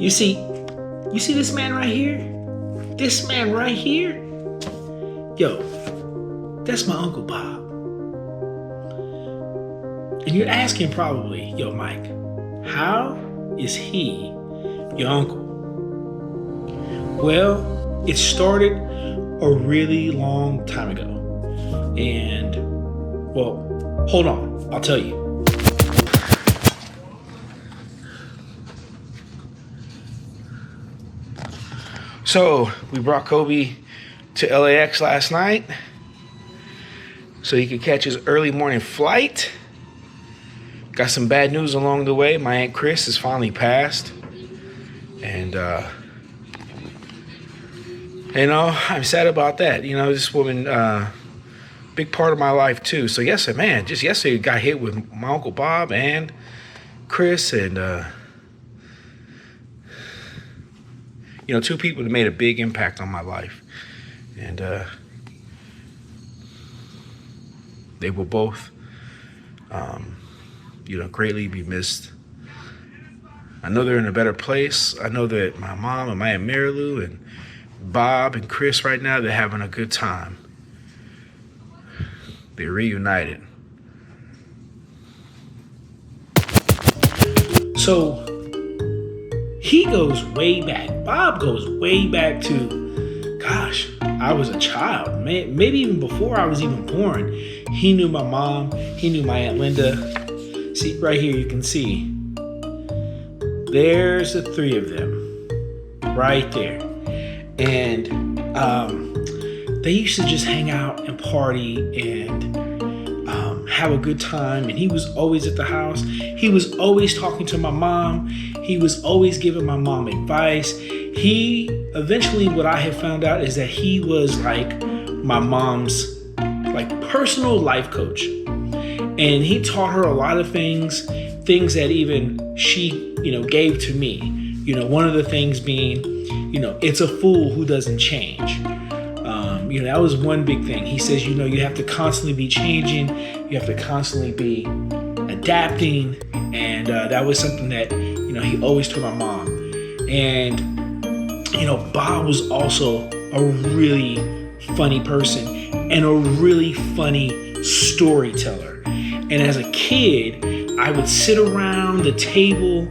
You see this man right here? This man right here? Yo, that's my Uncle Bob. And you're asking probably, yo, Mike, how is he your uncle? Well, it started a really long time ago. And, well, hold on, I'll tell you. So, we brought Kobe to LAX last night so he could catch his early morning flight. Got some bad news along the way. My Aunt Chris has finally passed. And, I'm sad about that. This woman, big part of my life too. So yesterday, just yesterday got hit with my Uncle Bob and Chris and, two people that made a big impact on my life. And they will both, greatly be missed. I know they're in a better place. I know that my mom and my Aunt Marilou and Bob and Chris right now, they're having a good time. They're reunited. So he goes way back. Bob goes way back to, gosh, I was a child. Maybe even before I was even born. He knew my mom. He knew my Aunt Linda. See, right here you can see. There's the three of them. Right there. And they used to just hang out and party and have a good time. And he was always at the house. He was always talking to my mom. He was always giving my mom advice. He eventually, what I have found out is that he was like my mom's personal life coach. And he taught her a lot of things that even she, gave to me. One of the things being, it's a fool who doesn't change. That was one big thing. He says, you have to constantly be changing. You have to constantly be adapting. And that was something that, he always told my mom. And, Bob was also a really funny person and a really funny storyteller. And as a kid, I would sit around the table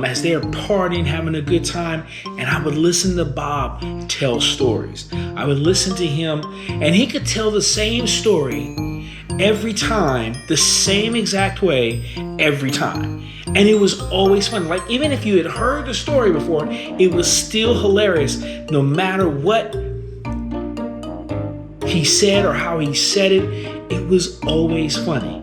as they're partying, having a good time, and I would listen to Bob tell stories. I would listen to him, and he could tell the same story every time, the same exact way every time. And it was always fun. Even if you had heard the story before, it was still hilarious no matter what he said or how he said it. It was always funny.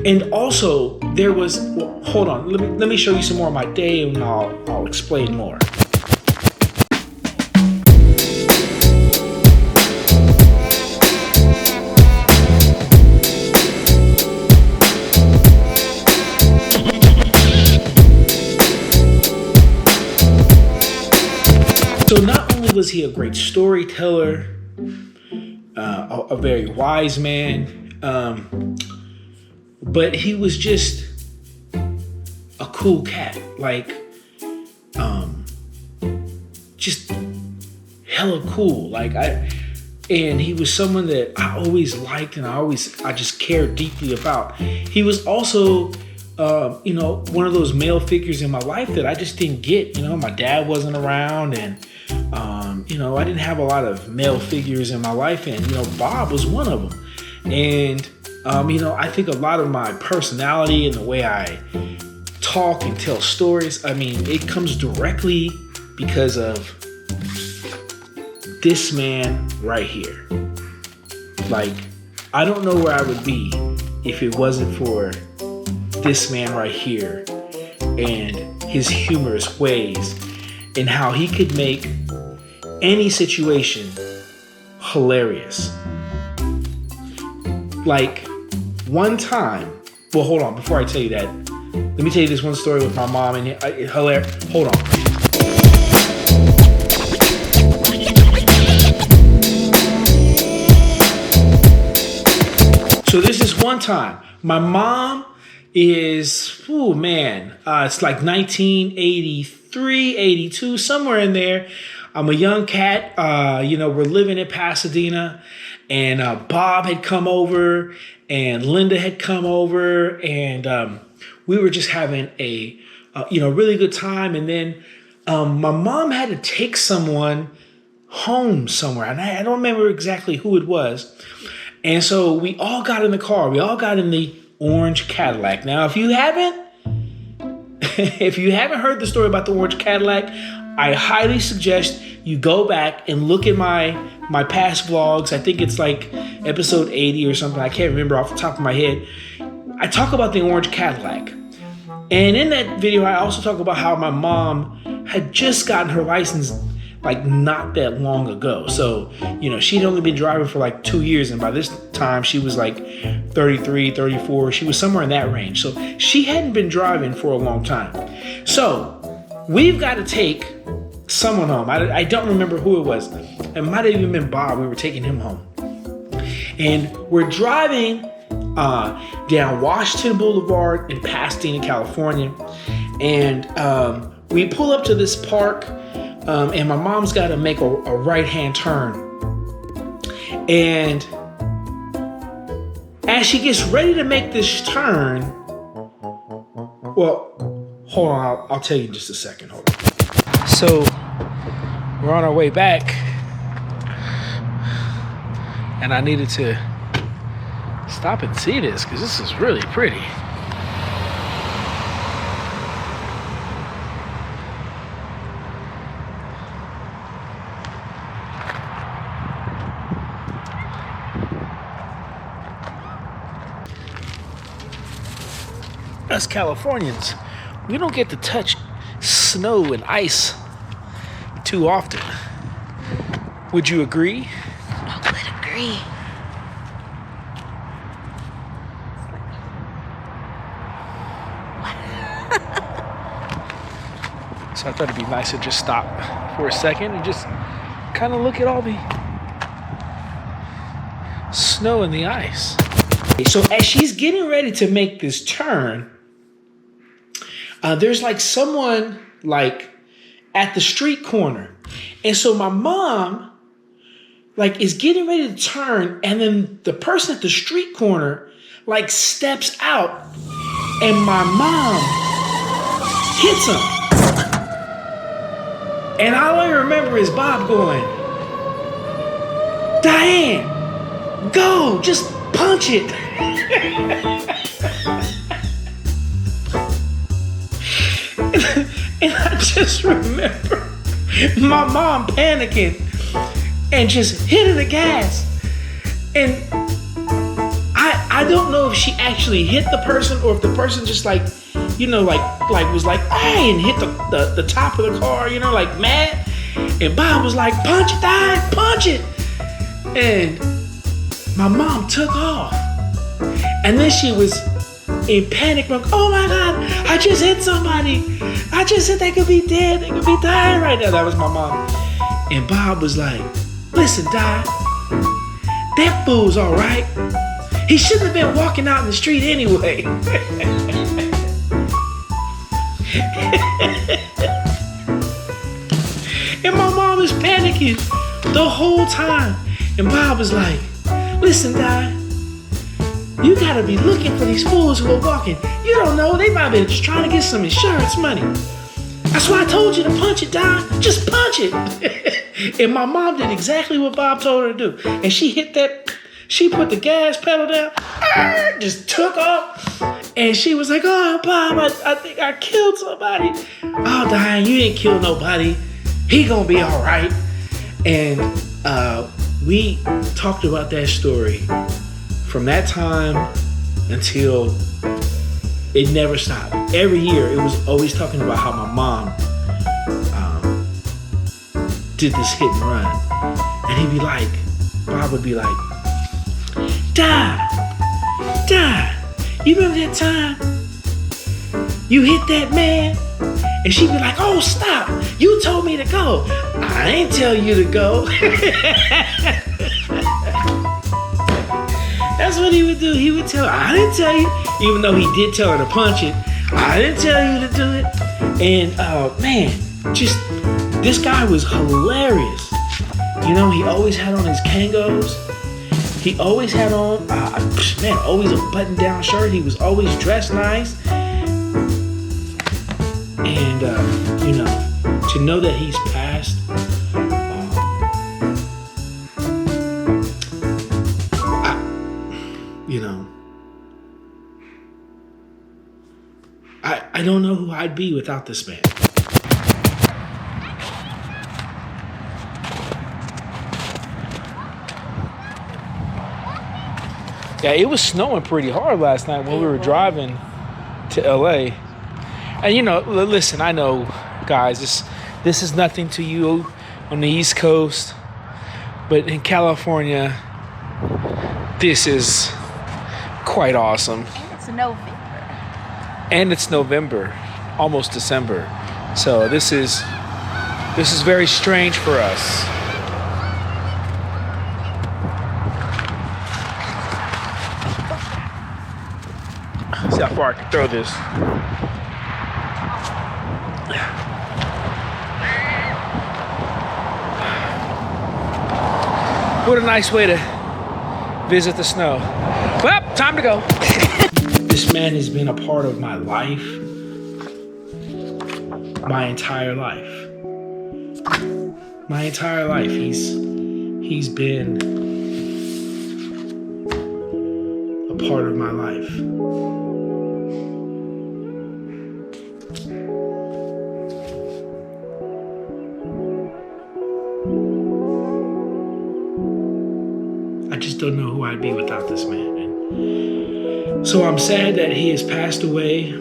And also, there was, hold on, let me show you some more of my day and I'll explain more. So not only was he a great storyteller, a very wise man, but he was just a cool cat, just hella cool. And he was someone that I always liked and I just cared deeply about. He was also, one of those male figures in my life that I just didn't get. My dad wasn't around and, I didn't have a lot of male figures in my life, and, Bob was one of them. And, I think a lot of my personality and the way I talk and tell stories, it comes directly because of this man right here. I don't know where I would be if it wasn't for this man right here and his humorous ways and how he could make any situation hilarious. One time, well, hold on, before I tell you that, let me tell you this one story with my mom and hilarious. Hold on. So this is one time, my mom is, oh man, it's like 1983, 82, somewhere in there. I'm a young cat. We're living in Pasadena, and Bob had come over, and Linda had come over, and we were just having a really good time. And then my mom had to take someone home somewhere, and I don't remember exactly who it was. And so we all got in the car. We all got in the orange Cadillac. Now, if you haven't heard the story about the orange Cadillac, I highly suggest you go back and look at my past vlogs. I think it's like episode 80 or something. I can't remember off the top of my head. I talk about the orange Cadillac. And in that video, I also talk about how my mom had just gotten her license like not that long ago. So, she'd only been driving for like 2 years. And by this time she was like 33, 34. She was somewhere in that range. So she hadn't been driving for a long time. So we've got to take someone home. I don't remember who it was. It might have even been Bob. We were taking him home. And we're driving down Washington Boulevard in Pasadena, California. And we pull up to this park. And my mom's got to make a right-hand turn. And as she gets ready to make this turn, well, hold on, I'll tell you in just a second. Hold on. So we're on our way back, and I needed to stop and see this because this is really pretty. Us Californians, we don't get to touch snow and ice too often. Would you agree? I would agree. So I thought it'd be nice to just stop for a second and just kind of look at all the snow and the ice. So as she's getting ready to make this turn, there's like someone like at the street corner. And so my mom like is getting ready to turn, and then the person at the street corner like steps out, and my mom hits him. And all I remember is Bob going, "Diane, go, just punch it." And I just remember my mom panicking and just hitting the gas. And I don't know if she actually hit the person or if the person just like was like, "Hey," and hit the top of the car, like mad. And Bob was like, "Punch it, Dad, punch it." And my mom took off. And then she was in panic mode. "Oh my God, I just hit somebody. I just said they could be dead. They could be dying right now." That was my mom. And Bob was like, "Listen, Di, that fool's all right. He shouldn't have been walking out in the street anyway." And my mom was panicking the whole time. And Bob was like, "Listen, Di, you gotta be looking for these fools who are walking. You don't know, they might be just trying to get some insurance money. That's why I told you to punch it, Di. Just punch it." And my mom did exactly what Bob told her to do. And she put the gas pedal down, just took off. And she was like, "Oh, Bob, I think I killed somebody." "Oh, Diane, you didn't kill nobody. He gonna be all right." And we talked about that story from that time until it never stopped. Every year, it was always talking about how my mom did this hit and run. And he'd be like, Bob would be like, Di, you remember that time you hit that man?" And she'd be like, "Oh, stop. You told me to go." "I ain't tell you to go." That's what he would do. He would tell her, I didn't tell you. Even though he did tell her to punch it, I didn't tell you to do it. And man, just this guy was hilarious. You know, he always had on his Kangos. He always had on, man, always a button-down shirt. He was always dressed nice. And, you know, to know that he's passed, you know, I don't know who I'd be without this man. Yeah, it was snowing pretty hard last night when we were driving to LA. And you know, listen, I know, guys, this is nothing to you on the East Coast, but in California, this is quite awesome. And it's November. And it's November, almost December. So this is very strange for us. See how far I can throw this. What a nice way to visit the snow. Well, time to go. This man has been a part of my life, my entire life. My entire life, he's been a part of my life. I just don't know who I'd be without this man. And so I'm sad that he has passed away.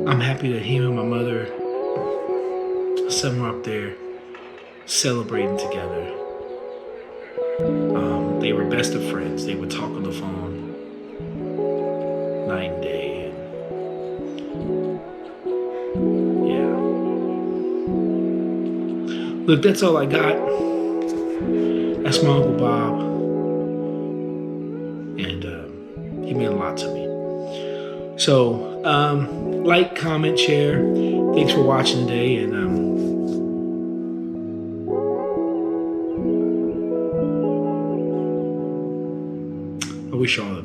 I'm happy that him and my mother, somewhere up there, celebrating together. They were best of friends. They would talk on the phone night and day. And yeah. Look, that's all I got. That's my Uncle Bob. And he meant a lot to me. So, like, comment, share. Thanks for watching today. And I wish you all the